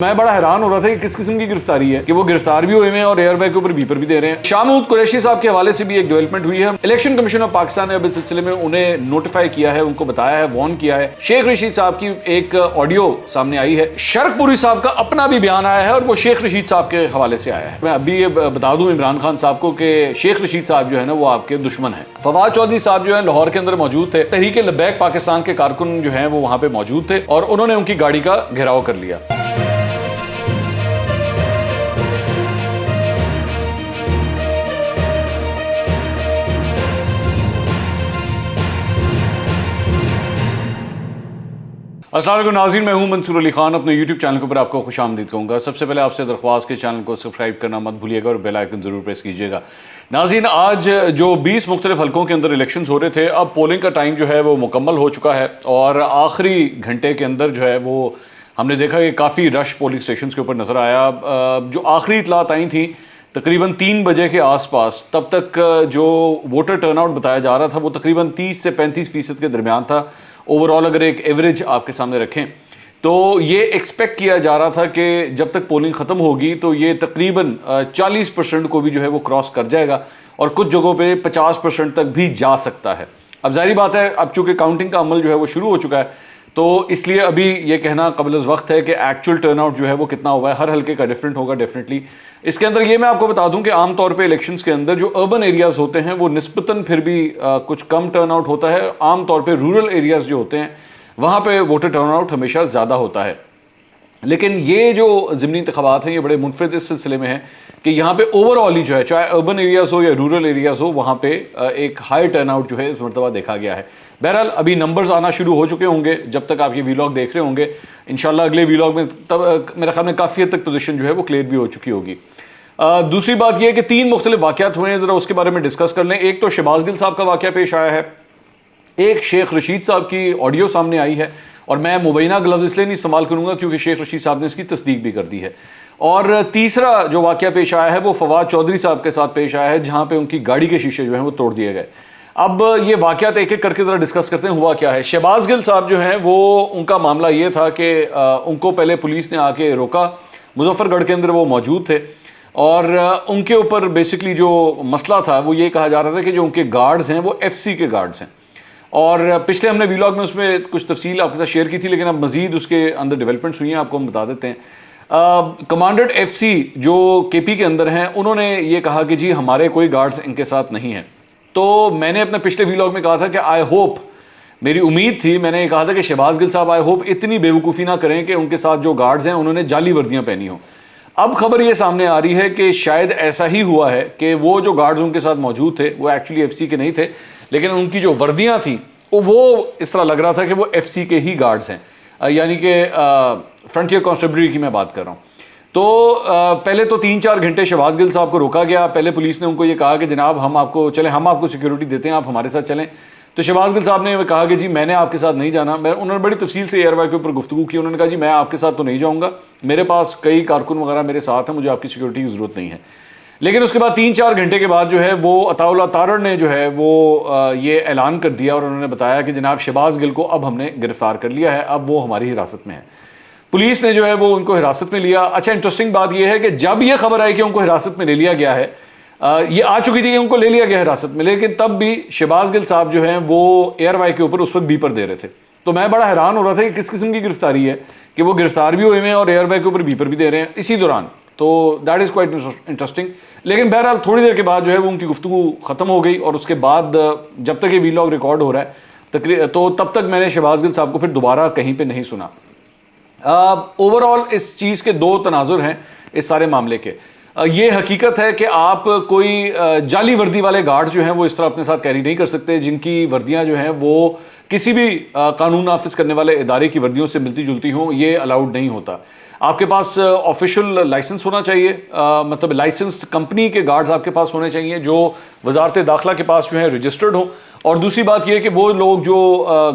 میں بڑا حیران ہو رہا تھا کہ کس قسم کی گرفتاری ہے کہ وہ گرفتار بھی ہوئے ہیں اور ایئر بیگ کے اوپر بیپر بھی دے رہے ہیں۔ شاہ محمود قریشی صاحب کے حوالے سے بھی ایک ڈیولپمنٹ ہوئی ہے۔ الیکشن کمیشن آف پاکستان نے اب اس سلسلے میں انہیں نوٹیفائی کیا ہے، ان کو بتایا ہے، وارن کیا ہے۔ شیخ رشید صاحب کی ایک آڈیو سامنے آئی ہے، شرک پوری صاحب کا اپنا بھی بیان آیا ہے اور وہ شیخ رشید صاحب کے حوالے سے آیا ہے۔ میں ابھی یہ بتا دوں عمران خان صاحب کو کہ شیخ رشید صاحب جو ہے نا وہ آپ کے دشمن ہیں۔ فواد چودھری صاحب جو ہے لاہور کے اندر موجود تھے، تحریک لبیک پاکستان کے کارکن جو ہیں وہ وہاں پہ موجود تھے اور انہوں نے ان کی گاڑی کا گھیراؤ کر لیا۔ السلام علیکم ناظرین، میں ہوں منصور علی خان، اپنے یوٹیوب چینل کے اوپر آپ کو خوش آمدید کہوں گا۔ سب سے پہلے آپ سے درخواست کے چینل کو سبسکرائب کرنا مت بھولیے گا اور بیل آئیکن ضرور پریس کیجیے گا۔ ناظرین، آج جو 20 مختلف حلقوں کے اندر الیکشنز ہو رہے تھے، اب پولنگ کا ٹائم جو ہے وہ مکمل ہو چکا ہے اور آخری گھنٹے کے اندر جو ہے وہ ہم نے دیکھا کہ کافی رش پولنگ اسٹیشنز کے اوپر نظر آیا۔ جو آخری اطلاعات آئی تھیں تقریباً 3 بجے کے آس پاس، تب تک جو ووٹر ٹرن آؤٹ بتایا جا رہا تھا وہ تقریباً 30 سے 35% کے درمیان تھا۔ اوورآل اگر ایک ایوریج آپ کے سامنے رکھیں تو یہ ایکسپیکٹ کیا جا رہا تھا کہ جب تک پولنگ ختم ہوگی تو یہ تقریباً 40% کو بھی جو ہے وہ کراس کر جائے گا اور کچھ جگہوں پہ 50% تک بھی جا سکتا ہے۔ اب ظاہری بات ہے، اب چونکہ کاؤنٹنگ کا عمل جو ہے وہ شروع ہو چکا ہے تو اس لیے ابھی یہ کہنا قبل از وقت ہے کہ ایکچوئل ٹرن آؤٹ جو ہے وہ کتنا ہوا ہے۔ ہر حلقے کا ڈیفرنٹ ہوگا ڈیفینیٹلی۔ اس کے اندر یہ میں آپ کو بتا دوں کہ عام طور پہ الیکشنز کے اندر جو اربن ایریاز ہوتے ہیں وہ نسبتاً پھر بھی کچھ کم ٹرن آؤٹ ہوتا ہے۔ عام طور پہ رورل ایریاز جو ہوتے ہیں وہاں پہ ووٹر ٹرن آؤٹ ہمیشہ زیادہ ہوتا ہے، لیکن یہ جو ضمنی انتخابات ہیں یہ بڑے منفرد اس سلسلے میں ہیں کہ یہاں پہ اوور آل ہی جو ہے، چاہے اربن ایریاز ہو یا رورل ایریاز ہو، وہاں پہ ایک ہائی ٹرن آؤٹ جو ہے اس مرتبہ دیکھا گیا ہے۔ بہرحال ابھی نمبرز آنا شروع ہو چکے ہوں گے جب تک آپ یہ ویلاگ دیکھ رہے ہوں گے، انشاءاللہ اگلے ویلاگ میں تب میرے خیال میں کافی حد تک پوزیشن جو ہے وہ کلیئر بھی ہو چکی ہوگی۔ دوسری بات یہ ہے کہ 3 مختلف واقعات ہوئے ہیں، ذرا اس کے بارے میں ڈسکس کر لیں۔ ایک تو شہباز گل صاحب کا واقعہ پیش آیا ہے، ایک شیخ رشید صاحب کی آڈیو سامنے آئی ہے، اور میں مبینہ گلفظ اس لیے نہیں استعمال کروں گا کیونکہ شیخ رشید صاحب نے اس کی تصدیق بھی کر دی ہے۔ اور تیسرا جو واقعہ پیش آیا ہے وہ فواد چودھری صاحب کے ساتھ پیش آیا ہے، جہاں پہ ان کی گاڑی کے شیشے جو ہیں وہ توڑ دیے گئے۔ اب یہ واقعات ایک ایک کر کے ذرا ڈسکس کرتے ہیں ہوا کیا ہے۔ شہباز گل صاحب جو ہیں وہ ان کا معاملہ یہ تھا کہ ان کو پہلے پولیس نے آ کے روکا، مظفر گڑھ کے اندر وہ موجود تھے اور ان کے اوپر بیسکلی جو مسئلہ تھا وہ یہ کہا جا رہا تھا کہ جو ان کے گارڈز ہیں وہ FCC کے گارڈز ہیں، اور پچھلے ہم نے ویلاگ میں اس میں کچھ تفصیل آپ کے ساتھ شیئر کی تھی، لیکن اب مزید اس کے اندر ڈیولپمنٹس ہوئی ہیں، آپ کو ہم بتا دیتے ہیں۔ کمانڈنٹ FC جو KP کے اندر ہیں انہوں نے یہ کہا کہ جی ہمارے کوئی گارڈز ان کے ساتھ نہیں ہیں۔ تو میں نے اپنے پچھلے ویلاگ میں کہا تھا کہ آئی ہوپ، میری امید تھی، میں نے یہ کہا تھا کہ شہباز گل صاحب آئی ہوپ اتنی بیوقوفی نہ کریں کہ ان کے ساتھ جو گارڈز ہیں انہوں نے جعلی وردیاں پہنی ہوں۔ اب خبر یہ سامنے آ رہی ہے کہ شاید ایسا ہی ہوا ہے کہ وہ جو گارڈز ان کے ساتھ موجود تھے وہ ایکچولی FC کے نہیں تھے، لیکن ان کی جو وردیاں تھیں وہ اس طرح لگ رہا تھا کہ وہ FC کے ہی گارڈز ہیں، یعنی کہ فرنٹیئر کانسٹیبلری کی میں بات کر رہا ہوں۔ تو پہلے تو 3-4 گھنٹے شہباز گل صاحب کو روکا گیا۔ پہلے پولیس نے ان کو یہ کہا کہ جناب ہم آپ کو سیکیورٹی دیتے ہیں، آپ ہمارے ساتھ چلیں۔ تو شہباز گل صاحب نے کہا کہ جی میں نے آپ کے ساتھ نہیں جانا۔ انہوں نے بڑی تفصیل سے ایئر وائی کے اوپر گفتگو کی، انہوں نے کہا جی میں آپ کے ساتھ تو نہیں جاؤں گا، میرے پاس کئی کارکن وغیرہ میرے ساتھ ہیں، مجھے آپ کی سیکیورٹی کی ضرورت نہیں ہے۔ لیکن اس کے بعد 3-4 گھنٹے کے بعد جو ہے وہ عطاء اللہ تارڑ نے جو ہے وہ یہ اعلان کر دیا اور انہوں نے بتایا کہ جناب شہباز گل کو اب ہم نے گرفتار کر لیا ہے، اب وہ ہماری حراست میں ہے۔ پولیس نے جو ہے وہ ان کو حراست میں لیا۔ اچھا انٹرسٹنگ بات یہ ہے کہ جب یہ خبر آئی کہ ان کو حراست میں لے لیا گیا ہے، یہ آ چکی تھی کہ ان کو لے لیا گیا حراست میں، لیکن تب بھی شہباز گل صاحب جو ہیں وہ ایئر وائی کے اوپر اس وقت بیپر دے رہے تھے۔ تو میں بڑا حیران ہو رہا تھا کہ کس قسم کی گرفتاری ہے کہ وہ گرفتار بھی ہوئے ہیں اور ایئر وائی کے اوپر بیپر بھی دے رہے ہیں اسی دوران۔ تو دیٹ از کوائٹ انٹرسٹنگ۔ لیکن بہرحال تھوڑی دیر کے بعد جو ہے وہ ان کی گفتگو ختم ہو گئی اور اس کے بعد جب تک یہ ویلاگ ریکارڈ ہو رہا ہے تو تب تک میں نے شہباز گل صاحب کو پھر دوبارہ کہیں پہ نہیں سنا۔ اوورآل اس چیز کے 2 تناظر ہیں اس سارے معاملے کے۔ یہ حقیقت ہے کہ آپ کوئی جعلی وردی والے گارڈ جو ہیں وہ اس طرح اپنے ساتھ کیری نہیں کر سکتے، جن کی وردیاں جو ہیں وہ کسی بھی قانون نافذ کرنے والے ادارے کی وردیوں سے ملتی جلتی ہوں، یہ الاؤڈ نہیں ہوتا۔ آپ کے پاس آفیشیل لائسنس ہونا چاہیے، مطلب لائسنسڈ کمپنی کے گارڈز آپ کے پاس ہونے چاہیے جو وزارت داخلہ کے پاس جو ہے رجسٹرڈ ہوں، اور دوسری بات یہ ہے کہ وہ لوگ جو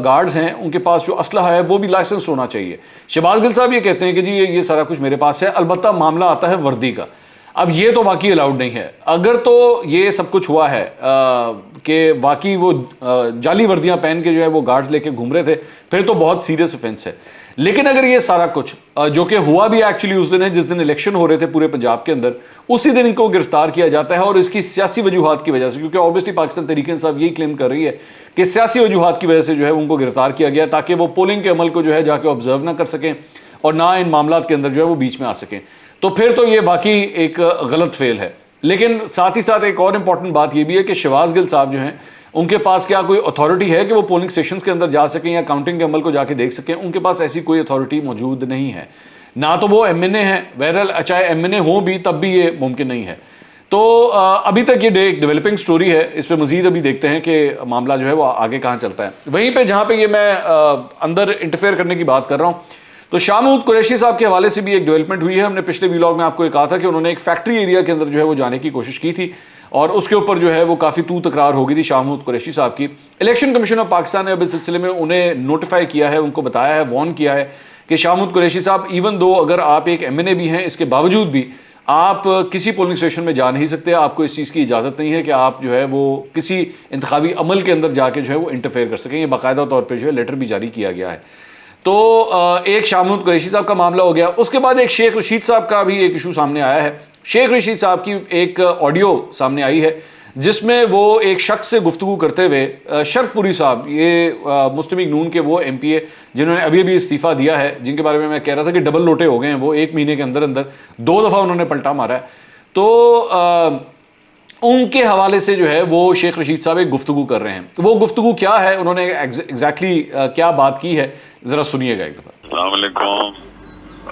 گارڈز ہیں ان کے پاس جو اسلحہ ہے وہ بھی لائسنس ہونا چاہیے۔ شہباز گل صاحب یہ کہتے ہیں کہ جی یہ سارا کچھ میرے پاس ہے، البتہ معاملہ آتا ہے وردی کا۔ اب یہ تو واقعی الاؤڈ نہیں ہے۔ اگر تو یہ سب کچھ ہوا ہے کہ واقعی وہ جعلی وردیاں پہن کے جو ہے وہ گارڈز لے کے گھوم رہے تھے، پھر تو بہت سیریس offense ہے۔ لیکن اگر یہ سارا کچھ جو کہ ہوا بھی ایکچولی اس دن ہے جس دن الیکشن ہو رہے تھے پورے پنجاب کے اندر، اسی دن ان کو گرفتار کیا جاتا ہے، اور اس کی سیاسی وجوہات کی وجہ سے، کیونکہ اوبیسلی پاکستان تحریک انصاف یہی کلیم کر رہی ہے کہ سیاسی وجوہات کی وجہ سے جو ہے ان کو گرفتار کیا گیا تاکہ وہ پولنگ کے عمل کو جو ہے جا کے آبزرو نہ کر سکیں اور نہ ان معاملات کے اندر جو ہے وہ بیچ میں آ سکیں. تو پھر تو یہ واقعی ایک غلط فعل ہے. لیکن ساتھ ہی ساتھ ایک اور امپورٹنٹ بات یہ بھی ہے کہ شہباز گل صاحب جو ہیں ان کے پاس کیا کوئی اتھارٹی ہے کہ وہ پولنگ اسٹیشنز کے اندر جا سکیں یا کاؤنٹنگ کے عمل کو جا کے دیکھ سکیں؟ ان کے پاس ایسی کوئی اتھارٹی موجود نہیں ہے. نہ تو وہ ایم این اے ہیں، بہرحال چاہے ایم این اے ہوں بھی تب بھی یہ ممکن نہیں ہے. تو ابھی تک یہ ایک ڈیولپنگ سٹوری ہے، اس پہ مزید ابھی دیکھتے ہیں کہ معاملہ جو ہے وہ آگے کہاں چلتا ہے. وہیں پہ جہاں پہ یہ میں اندر انٹرفیئر کرنے کی بات کر رہا ہوں، تو شاہ محمود قریشی صاحب کے حوالے سے بھی ایک ڈیولپمنٹ ہوئی ہے. ہم نے پچھلے ویلاگ میں آپ کو یہ کہا تھا کہ انہوں نے ایک فیکٹری ایریا کے اندر جو ہے وہ جانے کی کوشش کی تھی اور اس کے اوپر جو ہے وہ کافی تو تکرار ہو گئی تھی شاہ محمود قریشی صاحب کی. الیکشن کمیشن آف پاکستان نے اب اس سلسلے میں انہیں نوٹیفائی کیا ہے، ان کو بتایا ہے، وارن کیا ہے کہ شاہ محمود قریشی صاحب ایون دو اگر آپ ایک ایم این اے بھی ہیں، اس کے باوجود بھی آپ کسی پولنگ اسٹیشن میں جا نہیں سکتے. آپ کو اس چیز کی اجازت نہیں ہے کہ آپ جو ہے وہ کسی انتخابی عمل کے اندر جا کے جو ہے وہ انٹرفیئر کر سکیں. یہ باقاعدہ طور پہ جو ہے لیٹر بھی جاری کیا گیا ہے. تو ایک شاہ محمود قریشی صاحب کا معاملہ ہو گیا. اس کے بعد ایک شیخ رشید صاحب کا بھی ایک ایشو سامنے آیا ہے. شیخ رشید صاحب کی ایک آڈیو سامنے آئی ہے جس میں وہ ایک شخص سے گفتگو کرتے ہوئے، شرک پوری صاحب، یہ مسلم لیگ نون کے وہ ایم پی اے جنہوں نے ابھی ابھی استعفیٰ دیا ہے، جن کے بارے میں کہہ رہا تھا کہ ڈبل لوٹے ہو گئے ہیں وہ ایک مہینے کے اندر اندر 2 دفعہ انہوں نے پلٹا مارا ہے. تو ان کے حوالے سے جو ہے وہ شیخ رشید صاحب ایک گفتگو کر رہے ہیں. وہ گفتگو کیا ہے، انہوں نے ایگزیکٹلی کیا بات کی ہے، ذرا سنیے گا ایک دفعہ. السلام علیکم.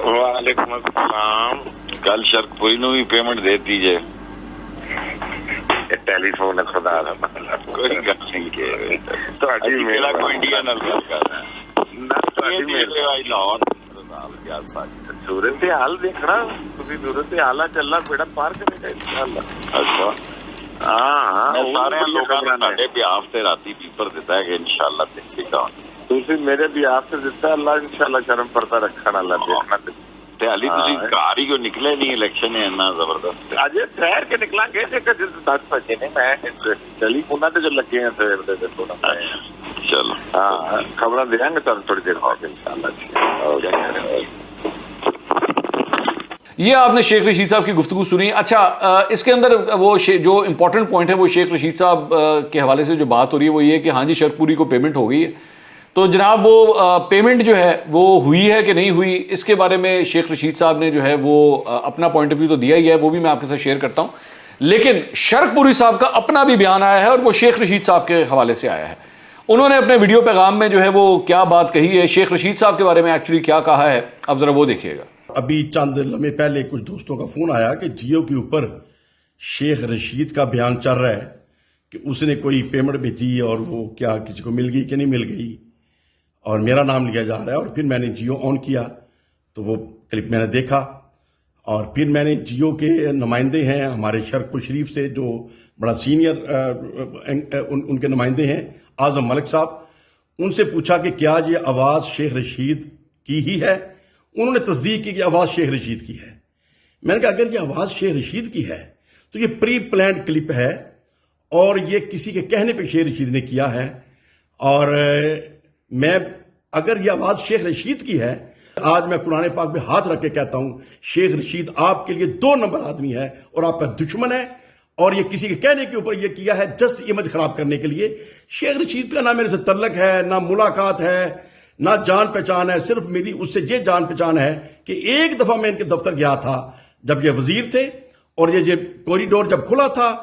وعلیکم السلام. کل شرک پوری نو بھی پیمنٹ دے دیجئے. ٹیلی فون خدا دا مطلب کوئی گل نہیں کہ تہاڈی میرا کوئی انڈیا نال گل کر رہا ہے نہ تہاڈی میرے وائی لاؤن صورت حال دیکھنا تسی صورت حال چلنا بیڑا پار کرنے کا انشاءاللہ. اچھا ہاں سارے لوگوں نے ساڈے بیاف تے راتی پیپر دیتا ہے کہ انشاءاللہ دیکھے گا. تسی میرے بیاف سے دیتا ہے اللہ انشاءاللہ کرم پردہ رکھنا اللہ دیکھنا. حالی تسی گھر ہی کو نکلے نہیں، الیکشن ہے اتنا زبردست. اج شہر کے نکلاں گے تے 10 بجے نے میں ٹیلی فون تے جو لگے ہیں سویر دے دیکھو نا. چلو ہاں خبراں دیاں گے تھوڑی دیر بعد انشاءاللہ. یہ آپ نے شیخ رشید صاحب کی گفتگو سنی. اچھا اس کے اندر وہ جو امپورٹنٹ پوائنٹ ہے وہ شیخ رشید صاحب کے حوالے سے جو بات ہو رہی ہے وہ یہ کہ ہاں جی شرک پوری کو پیمنٹ ہو گئی ہے. تو جناب وہ پیمنٹ جو ہے وہ ہوئی ہے کہ نہیں ہوئی، اس کے بارے میں شیخ رشید صاحب نے جو ہے وہ اپنا پوائنٹ آف ویو تو دیا ہی ہے، وہ بھی میں آپ کے ساتھ شیئر کرتا ہوں. لیکن شرک پوری صاحب کا اپنا بھی بیان آیا ہے اور وہ شیخ رشید صاحب کے حوالے سے آیا ہے. انہوں نے اپنے ویڈیو پیغام میں جو ہے وہ کیا بات کہی ہے، شیخ رشید صاحب کے بارے میں ایکچولی کیا کہا ہے، اب ذرا وہ دیکھیے گا. ابھی چند لمحے پہلے کچھ دوستوں کا فون آیا کہ جیو کے اوپر شیخ رشید کا بیان چل رہا ہے کہ اس نے کوئی پیمنٹ بھیجی اور وہ کیا کسی کو مل گئی کہ نہیں مل گئی، اور میرا نام لیا جا رہا ہے. اور پھر میں نے جیو آن کیا تو وہ کلپ میں نے دیکھا، اور پھر میں نے جیو کے نمائندے ہیں ہمارے شرک پور شریف سے جو بڑا سینئر ان کے نمائندے ہیں اعظم ملک صاحب، ان سے پوچھا کہ کیا یہ آواز شیخ رشید کی ہی ہے. انہوں نے تصدیق کی کہ آواز شیخ رشید کی ہے. میں نے کہا اگر یہ آواز شیخ رشید کی ہے تو یہ پری پلانڈ کلپ ہے اور یہ کسی کے کہنے پہ شیخ رشید نے کیا ہے. اور میں اگر یہ آواز شیخ رشید کی ہے، آج میں قرآن پاک پہ ہاتھ رکھ کے کہتا ہوں شیخ رشید آپ کے لیے 2 نمبر آدمی ہے اور آپ کا دشمن ہے، اور یہ کسی کے کہنے کے اوپر یہ کیا ہے جسٹ امیج خراب کرنے کے لیے. شیخ رشید کا نہ میرے سے تعلق ہے، نہ ملاقات ہے، نہ جان پہچان ہے. صرف میری اس سے یہ جان پہچان ہے کہ ایک دفعہ میں ان کے دفتر گیا تھا جب یہ وزیر تھے اور یہ کوریڈور جب کھلا تھا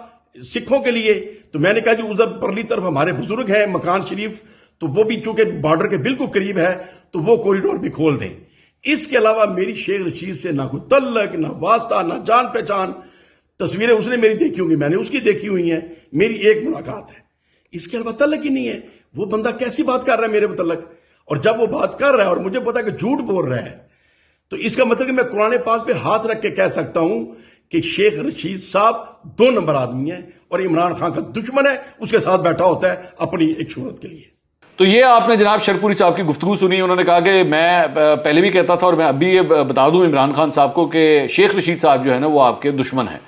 سکھوں کے لیے، تو میں نے کہا جی ادھر پرلی طرف ہمارے بزرگ ہیں مکان شریف، تو وہ بھی چونکہ بارڈر کے بالکل قریب ہے تو وہ کوریڈور بھی کھول دیں. اس کے علاوہ میری شیخ رشید سے نہ کوئی تعلق، نہ واسطہ، نہ جان پہچان. تصویریں اس نے میری دیکھی ہوں گی، میں نے اس کی دیکھی ہوئی ہیں، میری ایک ملاقات ہے. اس کے علاوہ تعلق ہی نہیں ہے. وہ بندہ کیسی بات کر رہا ہے میرے متعلق، اور جب وہ بات کر رہا ہے اور مجھے پتا ہے کہ جھوٹ بول رہا ہے، تو اس کا مطلب کہ میں قرآن پاک پہ ہاتھ رکھ کے کہہ سکتا ہوں کہ شیخ رشید صاحب 2 نمبر آدمی ہیں اور عمران خان کا دشمن ہے، اس کے ساتھ بیٹھا ہوتا ہے اپنی ایک شہرت کے لیے. تو یہ آپ نے جناب شرک پوری صاحب کی گفتگو سنی. انہوں نے کہا کہ میں پہلے بھی کہتا تھا اور میں ابھی یہ بتا دوں عمران خان صاحب کو کہ شیخ رشید صاحب جو ہے نا وہ آپ کے دشمن ہیں.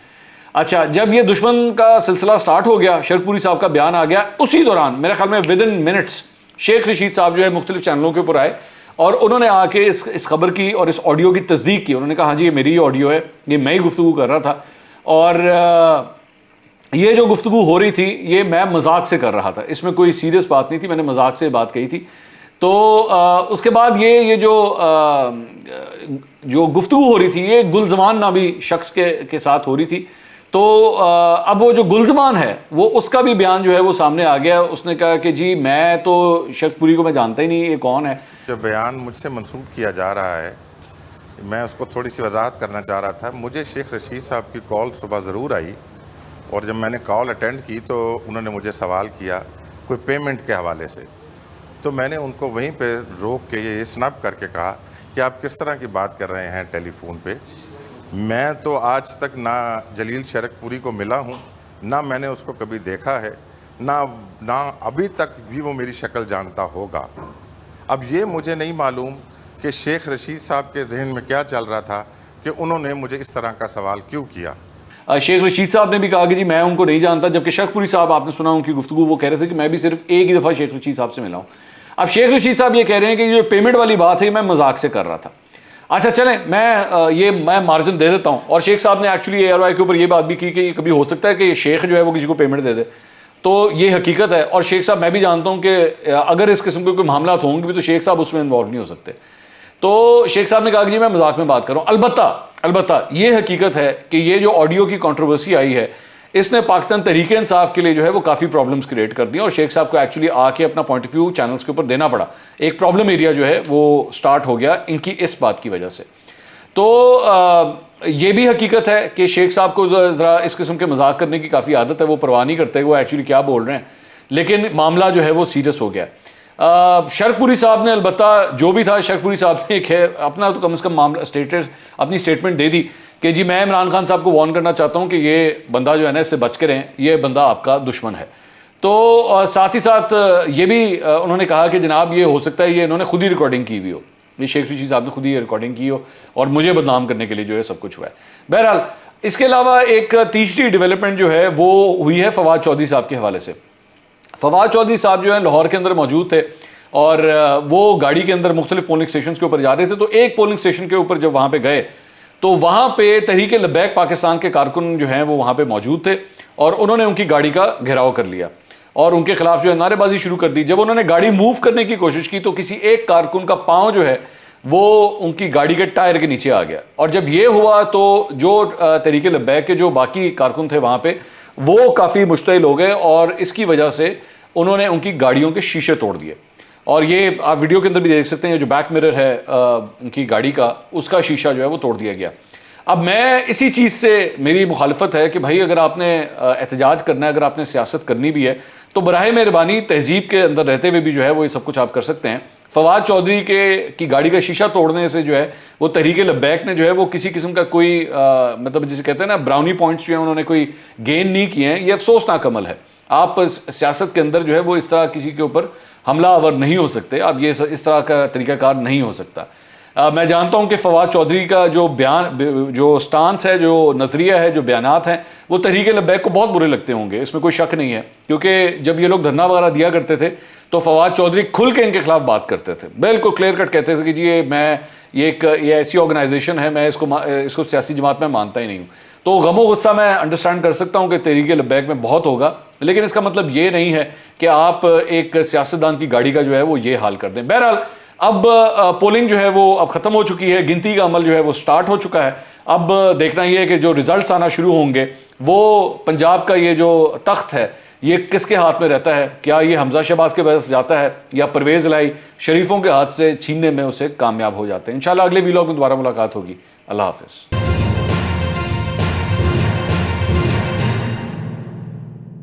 اچھا جب یہ دشمن کا سلسلہ سٹارٹ ہو گیا، شرک پوری صاحب کا بیان آ گیا، اسی دوران میرے خیال میں with in minutes Sheikh Rashid صاحب جو ہے مختلف چینلوں کے اوپر آئے اور انہوں نے آ کے اس خبر کی اور اس آڈیو کی تصدیق کی. انہوں نے کہا ہاں جی یہ میری آڈیو ہے, یہ میں ہی گفتگو کر رہا تھا, اور یہ جو گفتگو ہو رہی تھی یہ میں مذاق سے کر رہا تھا, اس میں کوئی سیریس بات نہیں تھی, میں نے مذاق سے بات کہی تھی. تو اس کے بعد یہ جو گفتگو ہو رہی تھی یہ گلزمان نامی شخص کے ساتھ ہو رہی تھی. تو اب وہ جو گلزمان ہے وہ اس کا بھی بیان جو ہے وہ سامنے آ گیا. اس نے کہا کہ جی میں تو شرک پوری کو میں جانتا ہی نہیں, یہ کون ہے. جو بیان مجھ سے منسوب کیا جا رہا ہے میں اس کو تھوڑی سی وضاحت کرنا چاہ رہا تھا. مجھے شیخ رشید صاحب کی کال صبح ضرور آئی, اور جب میں نے کال اٹینڈ کی تو انہوں نے مجھے سوال کیا کوئی پیمنٹ کے حوالے سے. تو میں نے ان کو وہیں پہ روک کے یہ سنپ کر کے کہا کہ آپ کس طرح کی بات کر رہے ہیں ٹیلی فون پہ. میں تو آج تک نہ جلیل شرک پوری کو ملا ہوں, نہ میں نے اس کو کبھی دیکھا ہے, نہ ابھی تک بھی وہ میری شکل جانتا ہوگا. اب یہ مجھے نہیں معلوم کہ شیخ رشید صاحب کے ذہن میں کیا چل رہا تھا کہ انہوں نے مجھے اس طرح کا سوال کیوں کیا. شیخ رشید صاحب نے بھی کہا کہ جی میں ان کو نہیں جانتا, جبکہ شرک پوری صاحب آپ نے سنا ان کی گفتگو, وہ کہہ رہے تھے کہ میں بھی صرف ایک ہی دفعہ شیخ رشید صاحب سے ملا ہوں. اب شیخ رشید صاحب یہ کہہ رہے ہیں کہ یہ جو پیمنٹ والی بات ہے میں مذاق سے کر رہا تھا. اچھا چلیں میں مارجن دے دیتا ہوں. اور شیخ صاحب نے ایکچولی اے آر وائی کے اوپر یہ بات بھی کی کہ کبھی ہو سکتا ہے کہ شیخ جو ہے وہ کسی کو پیمنٹ دے دے, تو یہ حقیقت ہے. اور شیخ صاحب میں بھی جانتا ہوں کہ اگر اس قسم کے کوئی معاملات ہوں گے بھی تو شیخ صاحب اس میں انوالو نہیں ہو سکتے. تو شیخ صاحب نے کہا کہ جی میں مذاق میں بات کر رہا ہوں. البتہ یہ حقیقت ہے کہ یہ جو آڈیو کی کنٹروورسی آئی ہے اس نے پاکستان تحریک انصاف کے لیے جو ہے وہ کافی پرابلمز کریٹ کر دی, اور شیخ صاحب کو ایکچولی آ کے اپنا پوائنٹ آف ویو چینلز کے اوپر دینا پڑا. ایک پرابلم ایریا جو ہے وہ سٹارٹ ہو گیا ان کی اس بات کی وجہ سے. تو یہ بھی حقیقت ہے کہ شیخ صاحب کو ذرا اس قسم کے مذاق کرنے کی کافی عادت ہے, وہ پرواہ نہیں کرتے وہ ایکچولی کیا بول رہے ہیں, لیکن معاملہ جو ہے وہ سیریس ہو گیا. شرک پوری صاحب نے البتہ جو بھی تھا, شرک پوری صاحب نے اپنا تو کم از کم معاملہ اپنی اسٹیٹمنٹ دے دی کہ جی میں عمران خان صاحب کو وارن کرنا چاہتا ہوں کہ یہ بندہ جو ہے نا اس سے بچ کے رہیں, یہ بندہ آپ کا دشمن ہے. تو ساتھ ہی ساتھ یہ بھی انہوں نے کہا کہ جناب یہ ہو سکتا ہے یہ انہوں نے خود ہی ریکارڈنگ کی ہوئی ہو, یہ شیخ رشید صاحب نے خود ہی ریکارڈنگ کی ہو اور مجھے بدنام کرنے کے لیے جو ہے سب کچھ ہوا ہے. بہرحال اس کے علاوہ ایک تیسری ڈیولپمنٹ جو ہے وہ ہوئی ہے فواد چودھری صاحب کے حوالے سے. فواد چودھری صاحب جو ہے لاہور کے اندر موجود تھے اور وہ گاڑی کے اندر مختلف پولنگ اسٹیشنز کے اوپر جا رہے تھے. تو ایک پولنگ اسٹیشن کے اوپر جب وہاں پہ گئے تو وہاں پہ تحریک لبیک پاکستان کے کارکن جو ہیں وہ وہاں پہ موجود تھے, اور انہوں نے ان کی گاڑی کا گھیراؤ کر لیا اور ان کے خلاف جو ہے نعرے بازی شروع کر دی. جب انہوں نے گاڑی موو کرنے کی کوشش کی تو کسی ایک کارکن کا پاؤں جو ہے وہ ان کی گاڑی کے ٹائر کے نیچے آ گیا, اور جب یہ ہوا تو جو تحریک لبیک کے جو باقی کارکن تھے وہاں پہ وہ کافی مشتعل ہو گئے, اور اس کی وجہ سے انہوں نے ان کی گاڑیوں کے شیشے توڑ دیے. اور یہ آپ ویڈیو کے اندر بھی دیکھ سکتے ہیں, جو بیک مرر ہے ان کی گاڑی کا اس کا شیشہ جو ہے وہ توڑ دیا گیا. اب میں اسی چیز سے میری مخالفت ہے کہ بھائی اگر آپ نے احتجاج کرنا ہے, اگر آپ نے سیاست کرنی بھی ہے تو براہ مہربانی تہذیب کے اندر رہتے ہوئے بھی جو ہے وہ یہ سب کچھ آپ کر سکتے ہیں. فواد چودھری کی گاڑی کا شیشہ توڑنے سے جو ہے وہ تحریک لبیک نے جو ہے وہ کسی قسم کا کوئی مطلب جسے کہتے ہیں نا براؤنی پوائنٹس جو ہیں انہوں نے کوئی گین نہیں کیے ہیں. یہ افسوسناک عمل ہے. آپ سیاست کے اندر جو ہے وہ اس طرح کسی کے اوپر حملہ آور نہیں ہو سکتے, آپ یہ اس طرح کا طریقہ کار نہیں ہو سکتا. میں جانتا ہوں کہ فواد چودھری کا جو بیان, جو سٹانس ہے, جو نظریہ ہے, جو بیانات ہیں وہ تحریک لبیک کو بہت برے لگتے ہوں گے, اس میں کوئی شک نہیں ہے. کیونکہ جب یہ لوگ دھرنا وغیرہ دیا کرتے تھے تو فواد چودھری کھل کے ان کے خلاف بات کرتے تھے, بالکل کلیئر کٹ کہتے تھے کہ جی یہ ایسی آرگنائزیشن ہے, میں اس کو سیاسی جماعت میں مانتا ہی نہیں ہوں. تو غم و غصہ میں انڈرسٹینڈ کر سکتا ہوں کہ تحریک لبیک میں بہت ہوگا, لیکن اس کا مطلب یہ نہیں ہے کہ آپ ایک سیاستدان کی گاڑی کا جو ہے وہ یہ حال کر دیں. بہرحال اب پولنگ جو ہے وہ اب ختم ہو چکی ہے, گنتی کا عمل جو ہے وہ سٹارٹ ہو چکا ہے. اب دیکھنا یہ ہے کہ جو ریزلٹس آنا شروع ہوں گے وہ پنجاب کا یہ جو تخت ہے یہ کس کے ہاتھ میں رہتا ہے, کیا یہ حمزہ شہباز کے پاس جاتا ہے یا پرویز الہی شریفوں کے ہاتھ سے چھیننے میں اسے کامیاب ہو جاتے ہیں. انشاءاللہ اگلے ویلاگ میں دوبارہ ملاقات ہوگی. اللہ حافظ.